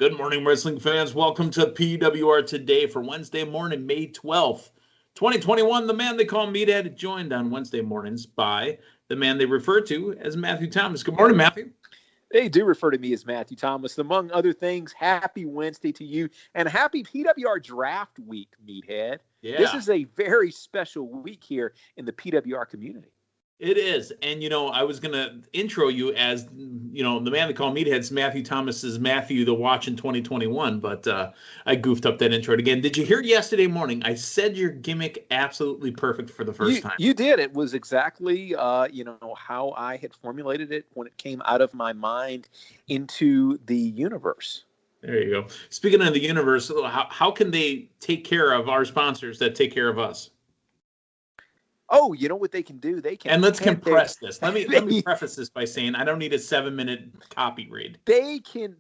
Good morning, wrestling fans. Welcome to PWR Today for Wednesday morning, May 12th, 2021. The man they call Meathead, joined on Wednesday mornings by the man they refer to as Matthew Thomas. Good morning, Matthew. They do refer to me as Matthew Thomas. Among other things, happy Wednesday to you and happy PWR Draft Week, Meathead. Yeah. This is a very special week here in the PWR community. It is. And, I was going to intro you as, the man they call Meathead's Matthew Thomas is Matthew the Watch in 2021, but I goofed up that intro again. Did you hear yesterday morning? I said your gimmick absolutely perfect for the first time. You did. It was exactly, how I had formulated it when it came out of my mind into the universe. There you go. Speaking of the universe, how can they take care of our sponsors that take care of us? Oh, you know what they can do? They can. And let's compress this. Let me preface this by saying I don't need a 7-minute copy read. They can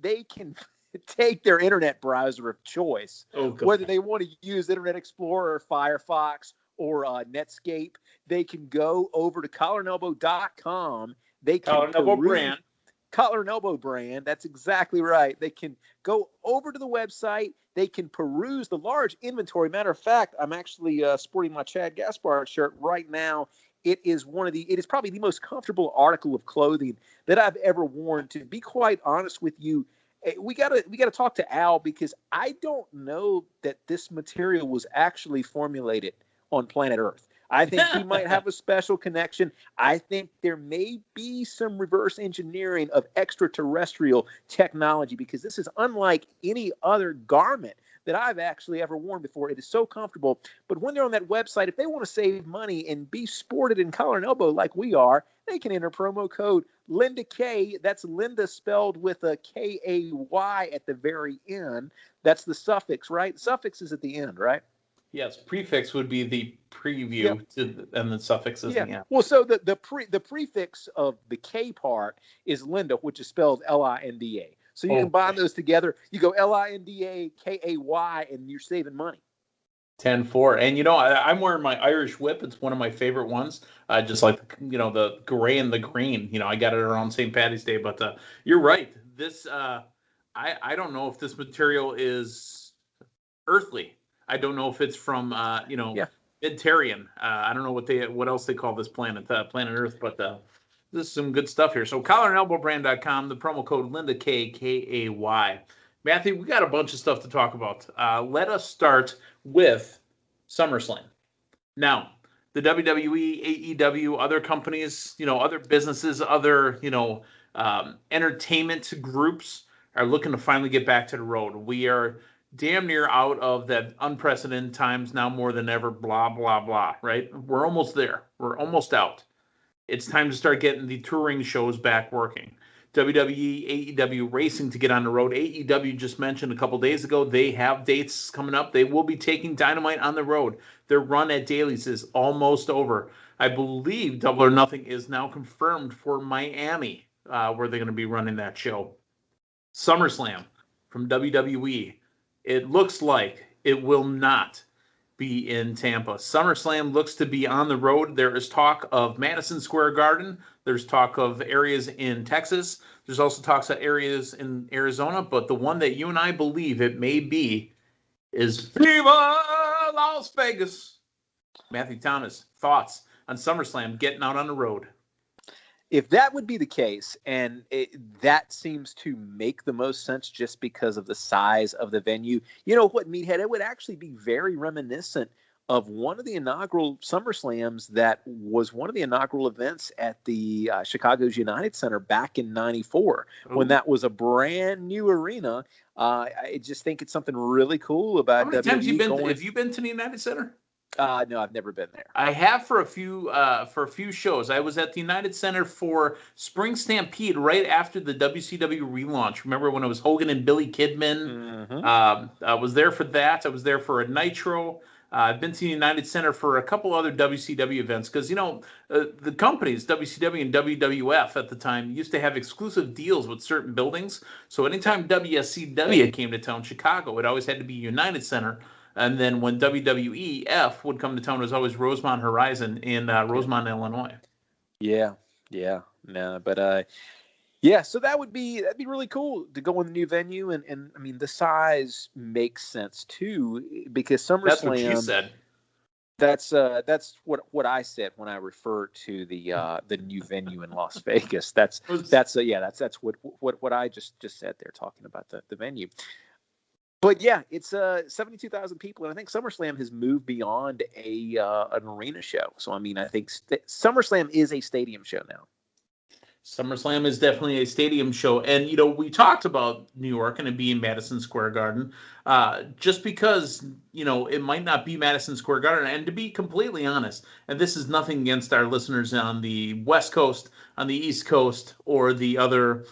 take their internet browser of choice, whether they want to use Internet Explorer or Firefox or Netscape. They can go over to collarandelbow.com. They can Collar and Elbow brand. Collar and Elbow brand. That's exactly right. They can go over to the website. They can peruse the large inventory. Matter of fact, I'm actually sporting my Chad Gaspard shirt right now. It is probably the most comfortable article of clothing that I've ever worn. To be quite honest with you, we gotta talk to Al, because I don't know that this material was actually formulated on planet Earth. I think he might have a special connection. I think there may be some reverse engineering of extraterrestrial technology, because this is unlike any other garment that I've actually ever worn before. It is so comfortable. But when they're on that website, if they want to save money and be sported in collar and elbow like we are, they can enter promo code Linda K. That's Linda spelled with a K-A-Y at the very end. That's the suffix, right? Suffix is at the end, right? Yes, prefix would be the preview, and the suffix is the end. Well, so the prefix of the K part is Linda, which is spelled L-I-N-D-A. So you combine those together. You go L-I-N-D-A-K-A-Y, and you're saving money. 10-4. And, I'm wearing my Irish whip. It's one of my favorite ones. I just like, the gray and the green. I got it around St. Patty's Day. But you're right. This, I don't know if this material is earthly. I don't know if it's from, Mid-Terrian. I don't know what else they call this planet, planet Earth, but this is some good stuff here. So collarandelbowbrand.com, the promo code Linda K, K-A-Y. Matthew, we got a bunch of stuff to talk about. Let us start with SummerSlam. Now, the WWE, AEW, other companies, other businesses, other, entertainment groups are looking to finally get back to the road. We are damn near out of that unprecedented times now more than ever, blah, blah, blah, right? We're almost there. We're almost out. It's time to start getting the touring shows back working. WWE, AEW racing to get on the road. AEW just mentioned a couple days ago, they have dates coming up. They will be taking Dynamite on the road. Their run at Dailies is almost over. I believe Double or Nothing is now confirmed for Miami, where they're going to be running that show. SummerSlam from WWE. It looks like it will not be in Tampa. SummerSlam looks to be on the road. There is talk of Madison Square Garden. There's talk of areas in Texas. There's also talks of areas in Arizona. But the one that you and I believe it may be is Viva Las Vegas. Matthew Thomas, thoughts on SummerSlam getting out on the road? If that would be the case, and that seems to make the most sense just because of the size of the venue, you know what, Meathead, it would actually be very reminiscent of one of the inaugural SummerSlams that was one of the inaugural events at the Chicago's United Center back in '94, when that was a brand new arena. I just think it's something really cool about WWE. How many times have you been to the United Center? No, I've never been there. I have for a few shows. I was at the United Center for Spring Stampede right after the WCW relaunch. Remember when it was Hogan and Billy Kidman? Mm-hmm. I was there for that. I was there for a Nitro. I've been to the United Center for a couple other WCW events because, the companies, WCW and WWF at the time, used to have exclusive deals with certain buildings. So anytime WSCW came to town, Chicago, it always had to be United Center. And then when WWEF would come to town, it was always Rosemont Horizon in Rosemont, Illinois. Yeah. No, but Yeah, so that'd be really cool to go in the new venue, and I mean the size makes sense too because That's what she SummerSlam. said. That's what I said when I referred to the new venue in Las Vegas. That's what I just said there talking about the venue. But yeah, it's 72,000 people, and I think SummerSlam has moved beyond an arena show. So I mean, I think SummerSlam is a stadium show now. SummerSlam is definitely a stadium show. And, you know, we talked about New York and it being Madison Square Garden, just because, you know, it might not be Madison Square Garden. And to be completely honest, and this is nothing against our listeners on the West Coast, on the East Coast, or the other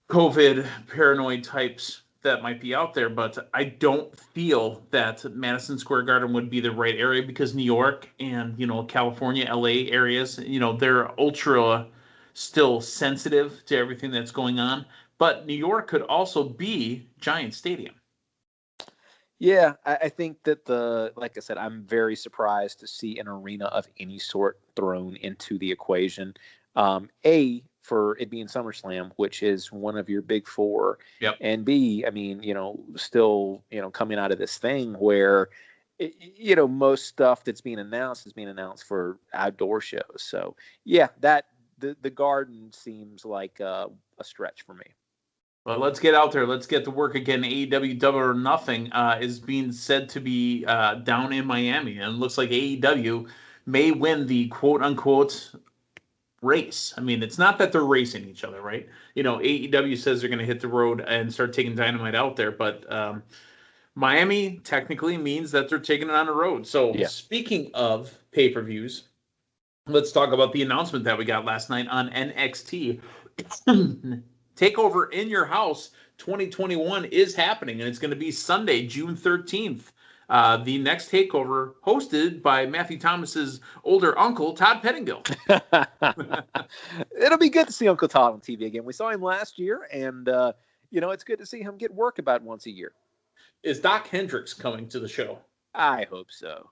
COVID paranoid types that might be out there, but I don't feel that Madison Square Garden would be the right area because New York and, you know, California, LA areas, you know, they're ultra still sensitive to everything that's going on. But New York could also be Giant Stadium. Yeah, I think that like I said, I'm very surprised to see an arena of any sort thrown into the equation. For it being SummerSlam, which is one of your big four. Yep. And B, I mean, you know, still, you know, coming out of this thing where, you know, most stuff that's being announced is being announced for outdoor shows. So yeah, the Garden seems like a stretch for me. Well, let's get out there. Let's get to work again. AEW Double or Nothing is being said to be down in Miami, and it looks like AEW may win the quote-unquote race. I mean, it's not that they're racing each other, right? You know, AEW says they're going to hit the road and start taking Dynamite out there, but Miami technically means that they're taking it on the road. So yeah. Speaking of pay-per-views, let's talk about the announcement that we got last night on NXT. Takeover in Your House 2021 is happening, and it's going to be Sunday, June 13th. The next takeover hosted by Matthew Thomas's older uncle, Todd Pettingill. It'll be good to see Uncle Todd on TV again. We saw him last year, and, you know, it's good to see him get work about once a year. Is Doc Hendricks coming to the show? I hope so.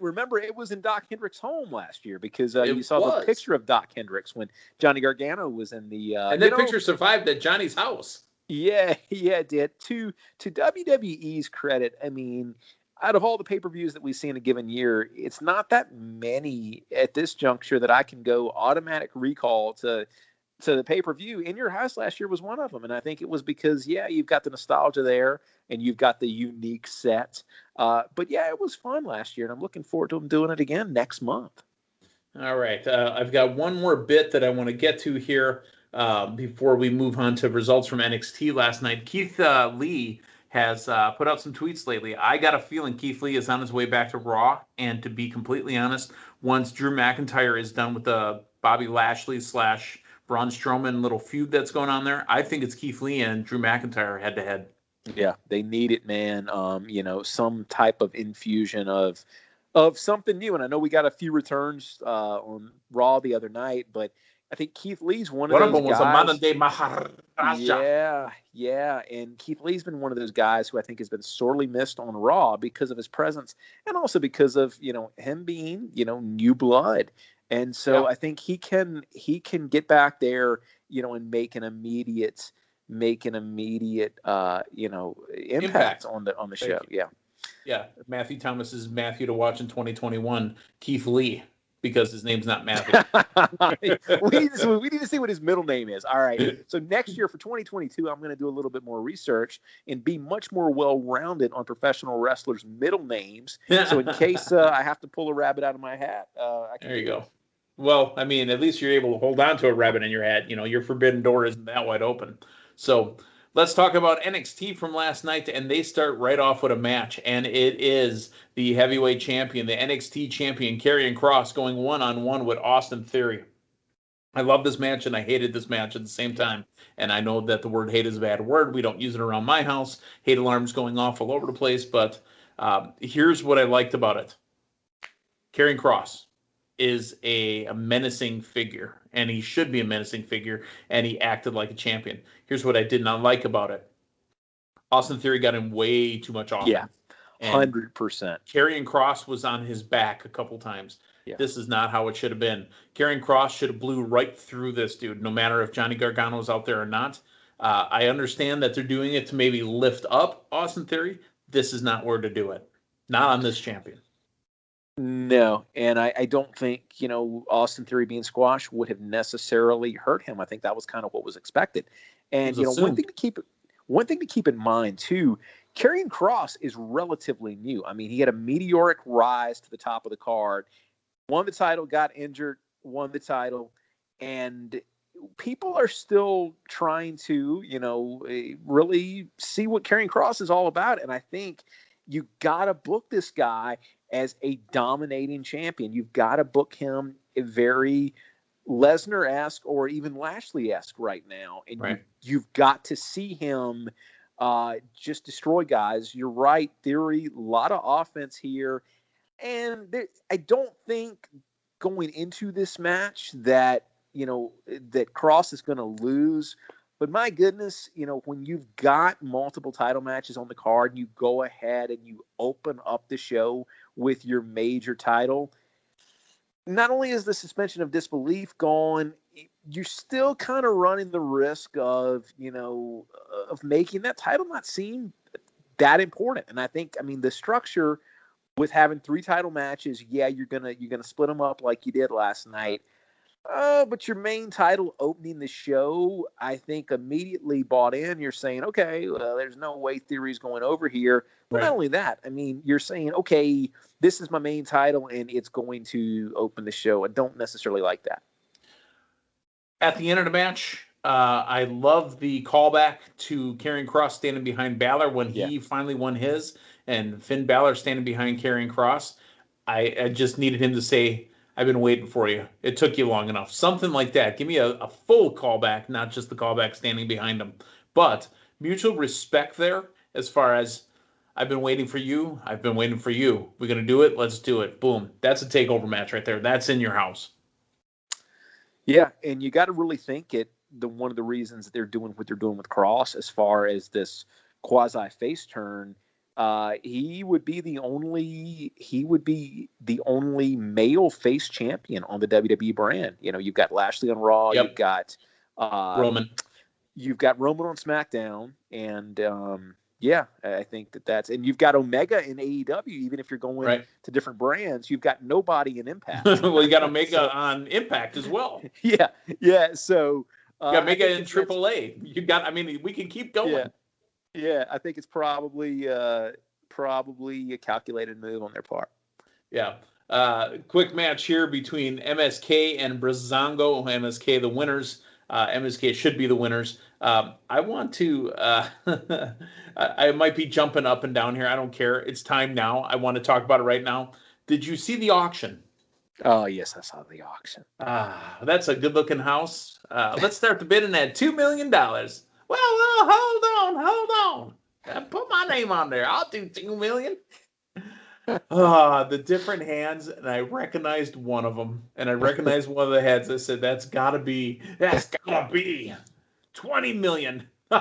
Remember, it was in Doc Hendricks' home last year because you saw the picture of Doc Hendricks when Johnny Gargano was in the... and that picture survived at Johnny's house. Yeah, it did. To WWE's credit, I mean, out of all the pay-per-views that we see in a given year, it's not that many at this juncture that I can go automatic recall to the pay-per-view. In Your House last year was one of them, and I think it was because, yeah, you've got the nostalgia there, and you've got the unique set. But, yeah, it was fun last year, and I'm looking forward to them doing it again next month. All right. I've got one more bit that I want to get to here. Before we move on to results from NXT last night, Keith Lee has put out some tweets lately. I got a feeling Keith Lee is on his way back to Raw. And to be completely honest, once Drew McIntyre is done with the Bobby Lashley / Braun Strowman little feud that's going on there, I think it's Keith Lee and Drew McIntyre head to head. Yeah, they need it, man. You know, some type of infusion of something new. And I know we got a few returns on Raw the other night, but I think Keith Lee's one of those guys. One of them was a modern-day Maharaja. Yeah, and Keith Lee's been one of those guys who I think has been sorely missed on Raw because of his presence and also because of, you know, him being, you know, new blood. And so I think he can get back there, you know, and make an immediate you know, impact on the show. Yeah. Matthew Thomas is Matthew to watch in 2021. Keith Lee, because his name's not Matthew. we need to see what his middle name is. All right. So next year for 2022, I'm going to do a little bit more research and be much more well-rounded on professional wrestlers' middle names. So in case I have to pull a rabbit out of my hat, there you go. Well, I mean, at least you're able to hold on to a rabbit in your hat. You know, your forbidden door isn't that wide open. So let's talk about NXT from last night, and they start right off with a match, and it is the heavyweight champion, the NXT champion, Karrion Kross, going one-on-one with Austin Theory. I love this match, and I hated this match at the same time, and I know that the word hate is a bad word. We don't use it around my house. Hate alarms going off all over the place, but here's what I liked about it. Karrion Kross is a menacing figure, and he should be a menacing figure, and he acted like a champion. Here's what I did not like about it. Austin Theory got him way too much offense. Yeah, 100%. Karrion Kross was on his back a couple times. Yeah. This is not how it should have been. Karrion Kross should have blew right through this dude, no matter if Johnny Gargano is out there or not. I understand that they're doing it to maybe lift up Austin Theory. This is not where to do it. Not on this champion. No, and I don't think, Austin Theory being squashed would have necessarily hurt him. I think that was kind of what was expected. And one thing to keep in mind too, Karrion Kross is relatively new. I mean, he had a meteoric rise to the top of the card, won the title, got injured, won the title, and people are still trying to, really see what Karrion Kross is all about. And I think you got to book this guy as a dominating champion. You've got to book him very Lesnar-esque or even Lashley-esque right now. And right. You've got to see him just destroy guys. You're right, Theory, a lot of offense here. And I don't think going into this match that, that Kross is going to lose. But my goodness, when you've got multiple title matches on the card, you go ahead and you open up the show with your major title. Not only is the suspension of disbelief gone, you're still kind of running the risk of, of making that title not seem that important. And I think, the structure with having 3 title matches, yeah, you're gonna split them up like you did last night. But your main title opening the show, I think immediately bought in. You're saying, okay, well, there's no way Theory's going over here. But right. Not only that, you're saying, okay, this is my main title and it's going to open the show. I don't necessarily like that. At the end of the match, I love the callback to Karrion Kross standing behind Balor when he finally won his, and Finn Balor standing behind Karrion Kross. I just needed him to say, I've been waiting for you. It took you long enough. Something like that. Give me a full callback, not just the callback standing behind him. But mutual respect there as far as I've been waiting for you. I've been waiting for you. We're going to do it. Let's do it. Boom. That's a takeover match right there. That's in your house. Yeah, and you got to really think one of the reasons that they're doing what they're doing with Kross as far as this quasi face turn, he would be the only male face champion on the WWE brand. You've got Lashley on Raw, Yep. You've got Roman on SmackDown, and I think that's, and you've got Omega in AEW. Even if you're going to different brands, you've got nobody in Impact. Well, you got Omega on Impact as well. Yeah. So you got Omega in AAA. You got. We can keep going. Yeah, I think it's probably a calculated move on their part. Yeah. Quick match here between MSK and Breezango. MSK the winners. MSK should be the winners. I want to. I might be jumping up and down here. I don't care. It's time now. I want to talk about it right now. Did you see the auction? Oh yes, I saw the auction. That's a good-looking house. Let's start the bidding at $2 million. Well, hold on. Put my name on there. I'll do $2 million. The different hands, and I recognized one of them, and I recognized one of the heads. I said, that's gotta be $20 million. Damn,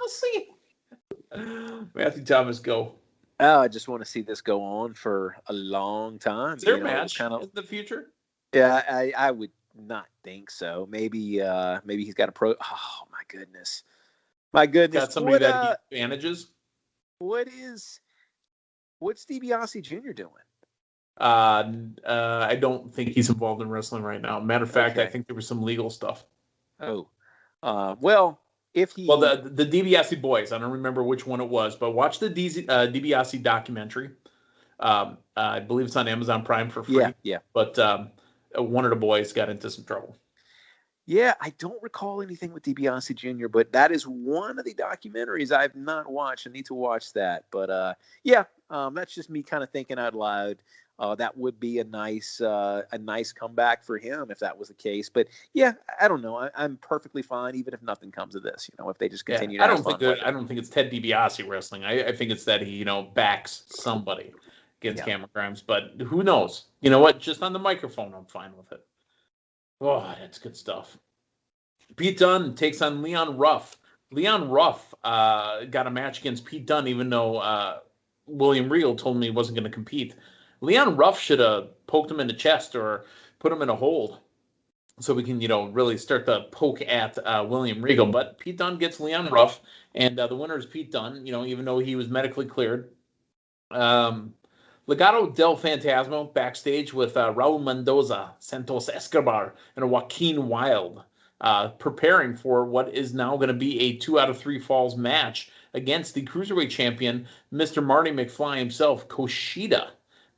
I'll see. Matthew Thomas, go. Oh, I just want to see this go on for a long time. Is there a match in the future? Yeah, I would not think so. Maybe he's got a pro. Oh my goodness. Got somebody that he manages. What's DiBiase Jr. doing? I don't think he's involved in wrestling right now. Matter of fact, I think there was some legal stuff. Oh, well, if he... Well, the DiBiase boys, I don't remember which one it was, but watch the DiBiase documentary. I believe it's on Amazon Prime for free. Yeah. But one of the boys got into some trouble. Yeah, I don't recall anything with DiBiase Jr., but that is one of the documentaries I've not watched. I need to watch that. But that's just me kind of thinking out loud. That would be a nice comeback for him if that was the case. But yeah, I don't know. I'm perfectly fine even if nothing comes of this. If they just continue. I don't think it's Ted DiBiase wrestling. I think it's that he backs somebody against Cameron Grimes. But who knows? You know what? Just on the microphone, I'm fine with it. Oh, that's good stuff. Pete Dunne takes on Leon Ruff. Leon Ruff got a match against Pete Dunne, even though William Regal told me he wasn't going to compete. Leon Ruff should have poked him in the chest or put him in a hold so we can, really start to poke at William Regal. But Pete Dunne gets Leon Ruff, and the winner is Pete Dunne, even though he was medically cleared. Legado del Fantasma backstage with Raul Mendoza, Santos Escobar, and Joaquin Wilde, preparing for what is now going to be a 2 out of 3 falls match against the Cruiserweight champion, Mr. Marty McFly himself, Kushida.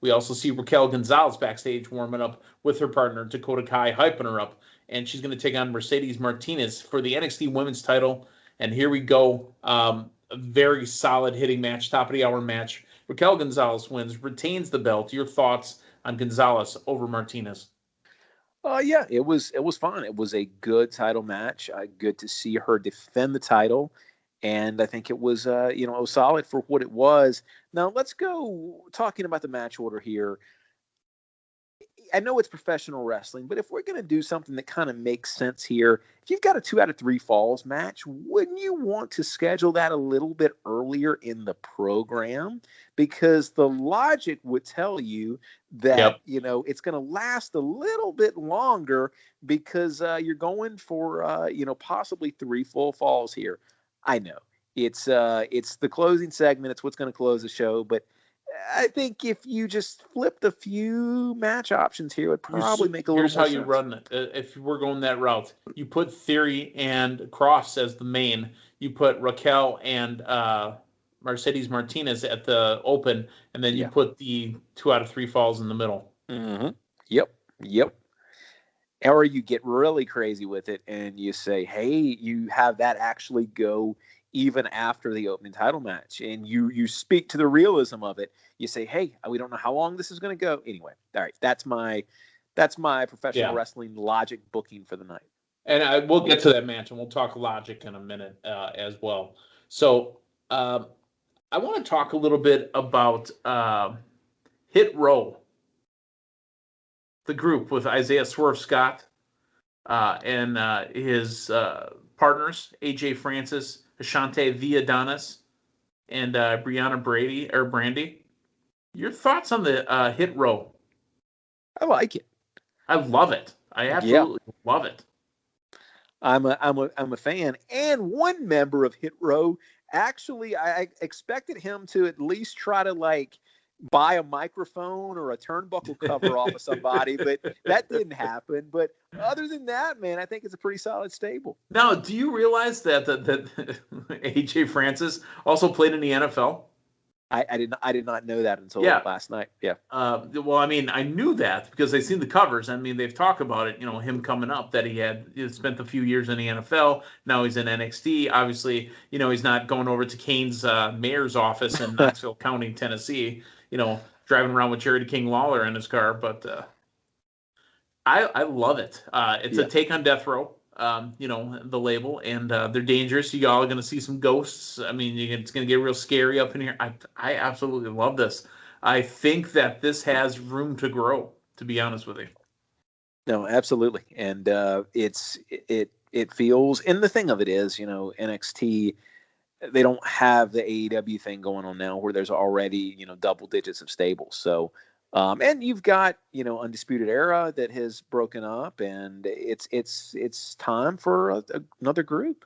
We also see Raquel Gonzalez backstage warming up with her partner, Dakota Kai, hyping her up. And she's going to take on Mercedes Martinez for the NXT Women's title. And here we go. A very solid hitting match, top of the hour match. Raquel Gonzalez wins, retains the belt. Your thoughts on Gonzalez over Martinez? Yeah, it was fun. It was a good title match. Good to see her defend the title. And I think it was, it was solid for what it was. Now, let's go talking about the match order here. I know it's professional wrestling, but if we're going to do something that kind of makes sense here, if you've got a 2 out of 3 falls match, wouldn't you want to schedule that a little bit earlier in the program? Because the logic would tell you that, it's going to last a little bit longer because you're going for, possibly 3 full falls here. I know it's the closing segment. It's what's going to close the show. But I think if you just flipped a few match options here, it would probably make a little more sense. Here's how you run it. If we're going that route, you put Theory and Kross as the main. You put Raquel and Mercedes Martinez at the open, and then you put the 2 out of 3 falls in the middle. Mm-hmm. Yep. Or you get really crazy with it and you say, hey, you have that actually go even after the opening title match. And you speak to the realism of it. You say, hey, we don't know how long this is going to go. Anyway, all right, that's my professional wrestling logic booking for the night. And we'll get to that match, and we'll talk logic in a minute as well. So I want to talk a little bit about Hit Row, the group with Isaiah Swerve Scott and his partners, AJ Francis, Ashante Villadonis, and Brianna Brandy. Your thoughts on the Hit Row? I like it. I love it. I absolutely love it. I'm a fan, and one member of Hit Row. Actually, I expected him to at least try to buy a microphone or a turnbuckle cover off of somebody, but that didn't happen. But other than that, man, I think it's a pretty solid stable. Now, do you realize that AJ Francis also played in the NFL? I did not know that until last night. Yeah. Well, I mean, I knew that because I've seen the covers. I mean, they've talked about it, him coming up, that he had spent a few years in the NFL. Now he's in NXT. Obviously, he's not going over to Kane's mayor's office in Knoxville County, Tennessee, driving around with Jerry King Lawler in his car. But I love it. It's a take on Death Row. The label, and they're dangerous. You all are going to see some ghosts. I mean, it's going to get real scary up in here. I absolutely love this. I think that this has room to grow, to be honest with you. No, absolutely. And it feels, and the thing of it is, NXT, they don't have the AEW thing going on now where there's already, double digits of stables. So, and you've got, Undisputed Era that has broken up, and it's time for another group.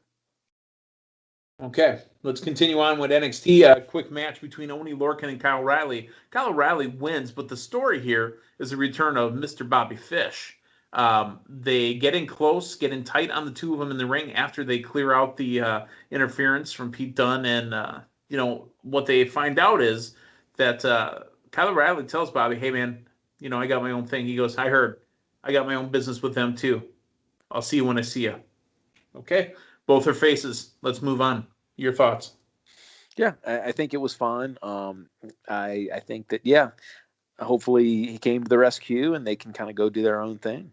Okay, let's continue on with NXT. A quick match between Oney Lorcan and Kyle O'Reilly. Kyle O'Reilly wins, but the story here is the return of Mr. Bobby Fish. They get in close, get in tight on the two of them in the ring after they clear out the interference from Pete Dunne. And, what they find out is that Kyle O'Reilly tells Bobby, hey, man, I got my own thing. He goes, I heard. I got my own business with them, too. I'll see you when I see you. Okay. Both are faces. Let's move on. Your thoughts? Yeah, I think it was fun. I think that, hopefully he came to the rescue and they can kind of go do their own thing.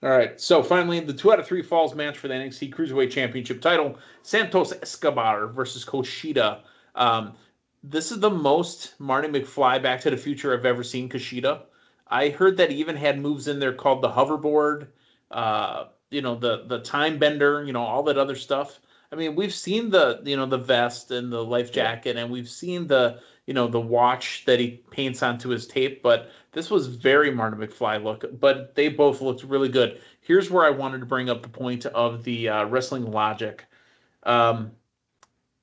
All right. So finally, the 2 out of 3 falls match for the NXT Cruiserweight Championship title, Santos Escobar versus Kushida. This is the most Marty McFly Back to the Future I've ever seen Kushida. I heard that he even had moves in there called the hoverboard, the time bender, all that other stuff. I mean, we've seen the vest and the life jacket, and we've seen the the watch that he paints onto his tape, but this was very Martin McFly look, but they both looked really good. Here's where I wanted to bring up the point of the wrestling logic.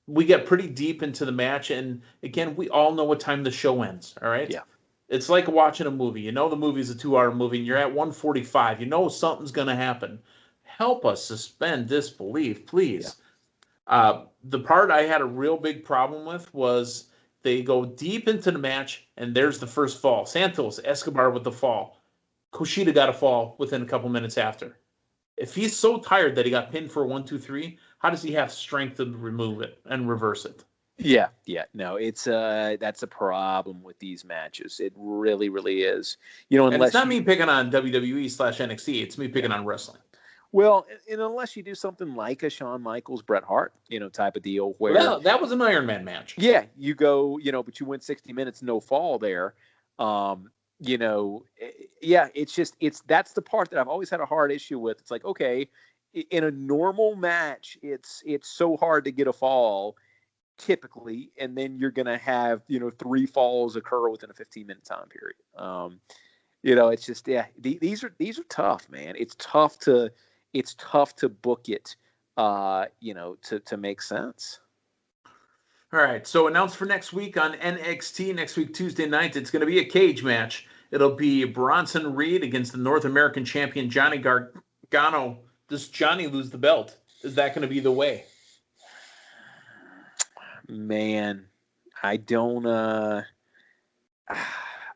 We get pretty deep into the match, and again, we all know what time the show ends, all right? Yeah. It's like watching a movie. You know the movie's a 2-hour movie, and you're at 1:45. You know something's going to happen. Help us suspend disbelief, please. Yeah. The part I had a real big problem with was they go deep into the match, and there's the first fall. Santos, Escobar with the fall. Kushida got a fall within a couple minutes after. If he's so tired that he got pinned for a 1, 2, 3, how does he have strength to remove it and reverse it? Yeah. No, it's that's a problem with these matches. It really, really is. Unless and it's not me picking on WWE/NXT. It's me picking on wrestling. Well, and unless you do something like a Shawn Michaels, Bret Hart, type of deal where that was an Iron Man match. Yeah, you go, but you win 60 minutes, no fall there. That's the part that I've always had a hard issue with. It's like, okay, in a normal match, it's so hard to get a fall typically, and then you're going to have, 3 falls occur within a 15-minute time period. It's just, these are tough, man. It's tough to book it, to make sense. All right, so announced for next week on NXT, next week, Tuesday night, it's going to be a cage match. It'll be Bronson Reed against the North American champion, Johnny Gargano. Does Johnny lose the belt? Is that going to be the way? Man, I don't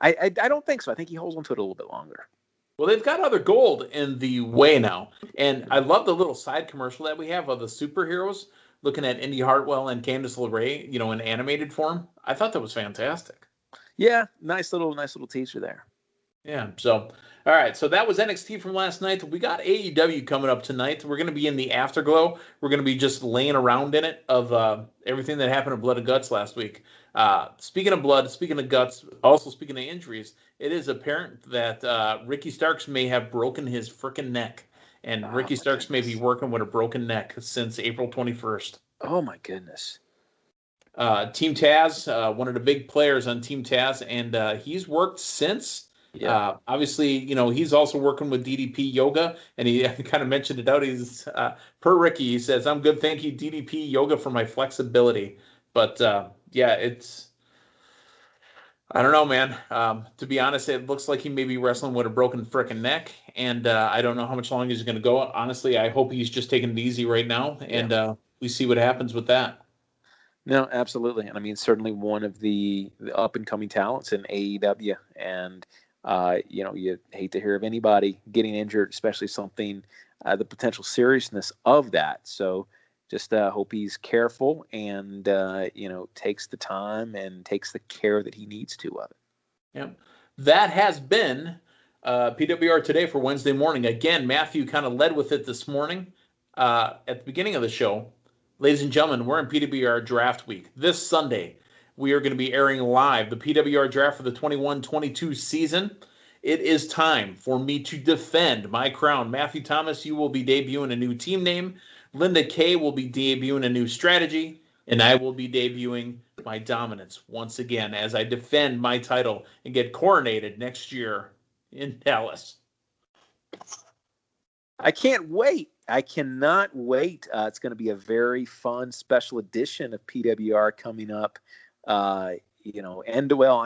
I don't think so. I think he holds on to it a little bit longer. Well, they've got other gold in the way now. And I love the little side commercial that we have of the superheroes looking at Indy Hartwell and Candice LeRae, in animated form. I thought that was fantastic. Yeah, nice little teaser there. Yeah, so, all right, so that was NXT from last night. We got AEW coming up tonight. We're going to be in the afterglow. We're going to be just laying around in it of everything that happened in Blood and Guts last week. Speaking of blood, speaking of guts, also speaking of injuries, it is apparent that Ricky Starks may have broken his frickin' neck. And Ricky Starks may be working with a broken neck since April 21st. Oh, my goodness. Team Taz, one of the big players on Team Taz, and he's worked since. Yeah. Obviously, he's also working with DDP Yoga, and he kind of mentioned it out. He's per Ricky, he says, "I'm good, thank you, DDP Yoga, for my flexibility." But I don't know, man. To be honest, it looks like he may be wrestling with a broken frickin' neck, and I don't know how much longer he's going to go. Honestly, I hope he's just taking it easy right now, and we see what happens with that. No, absolutely. And I mean, certainly one of the up-and-coming talents in AEW, and you hate to hear of anybody getting injured, especially something, the potential seriousness of that. So just hope he's careful and, takes the time and takes the care that he needs to of it. Yep. That has been PWR Today for Wednesday morning. Again, Matthew kind of led with it this morning at the beginning of the show. Ladies and gentlemen, we're in PWR Draft Week. This Sunday, we are going to be airing live the PWR Draft for the 21-22 season. It is time for me to defend my crown. Matthew Thomas, you will be debuting a new team name. Linda Kay will be debuting a new strategy. And I will be debuting my dominance once again as I defend my title and get coronated next year in Dallas. I can't wait. I cannot wait. It's going to be a very fun special edition of PWR coming up, I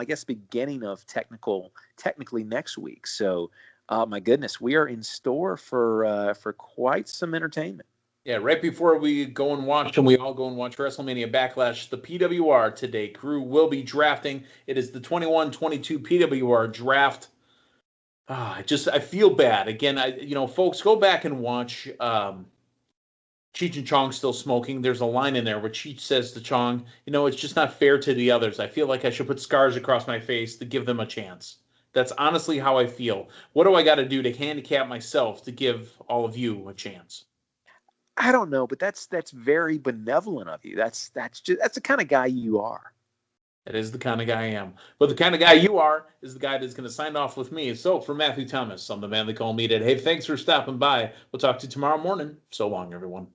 guess beginning of technically next week. So, my goodness, we are in store for quite some entertainment. Yeah, right before we go and watch, and we all go and watch WrestleMania Backlash, the PWR Today crew will be drafting. It is the 21-22 PWR draft. I feel bad. Again, folks, go back and watch Cheech and Chong Still Smoking. There's a line in there where Cheech says to Chong, it's just not fair to the others. I feel like I should put scars across my face to give them a chance. That's honestly how I feel. What do I got to do to handicap myself to give all of you a chance? I don't know, but that's very benevolent of you. That's the kind of guy you are. That is the kind of guy I am. But the kind of guy you are is the guy that's going to sign off with me. So for Matthew Thomas, I'm the man they call Meathead. Hey, thanks for stopping by. We'll talk to you tomorrow morning. So long, everyone.